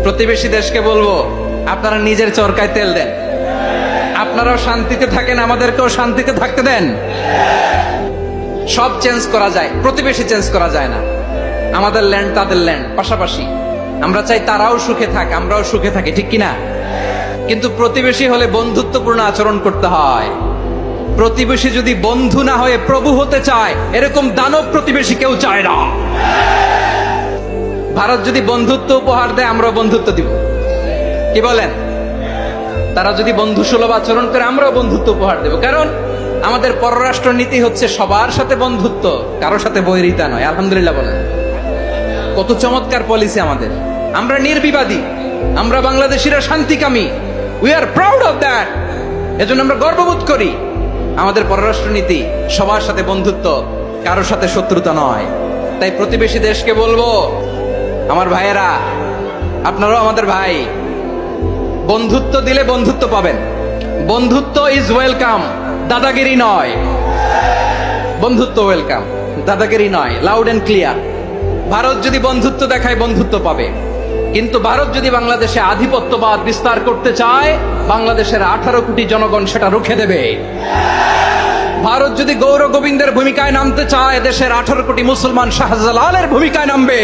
প্রতিবেশী দেশকে বলবো, আপনারা নিজের চরকায় তেল দেন, আপনারাও শান্তিতে থাকেন, আমাদেরকেও শান্তিতে থাকতে দেন। সব চেঞ্জ করা যায়, প্রতিবেশী চেঞ্জ করা যায় না। আমাদের ল্যান্ড তাদের ল্যান্ড, পাশাপাশি। আমরা চাই তারাও সুখে থাক, আমরাও সুখে থাকি, ঠিক কিনা? কিন্তু প্রতিবেশী হলে বন্ধুত্বপূর্ণ আচরণ করতে হয়। প্রতিবেশী যদি বন্ধু না হয়ে প্রভু হতে চায়, এরকম দানব প্রতিবেশী কেউ চায় না। ভারত যদি বন্ধুত্ব উপহার দেয়, আমরাও বন্ধুত্ব দিব, কি বলেন? তারা যদি বন্ধু সুলভ আচরণ করে, আমরাও বন্ধুত্ব উপহার দেব। কারণ আমাদের পররাষ্ট্র নীতি হচ্ছে সবার সাথে বন্ধুত্ব, কারোর সাথে বৈরিতা নয়। আলহামদুলিল্লাহ বলেন, কত চমৎকার পলিসি আমাদের। আমরা নির্বিবাদী, আমরা বাংলাদেশিরা শান্তিকামী। We are proud of that. এজন্য আমরা গর্ববোধ করি। আমাদের পররাষ্ট্র নীতি সবার সাথে বন্ধুত্ব, কারোর সাথে শত্রুতা নয়। তাই প্রতিবেশী দেশকে বলবো, আমার ভাইয়েরা, আপনারাও আমাদের ভাই। বন্ধুত্ব দিলে বন্ধুত্ব পাবেন। বন্ধুত্ব ইজ ওয়েলকাম, দাদাগিরি নয়। বন্ধুত্ব ওয়েলকাম, দাদাগিরি নয়। Loud and clear. ভারত যদি বন্ধুত্ব দেখায়, বন্ধুত্ব পাবে। কিন্তু ভারত যদি বাংলাদেশে আধিপত্যবাদ বিস্তার করতে চায়, বাংলাদেশের 18 কোটি জনগণ সেটা রুখে দেবে। ভারত যদি গৌর গোবিন্দের ভূমিকায় নামতে চায়, দেশের 18 কোটি মুসলমান শাহজালালের ভূমিকায় নামবে।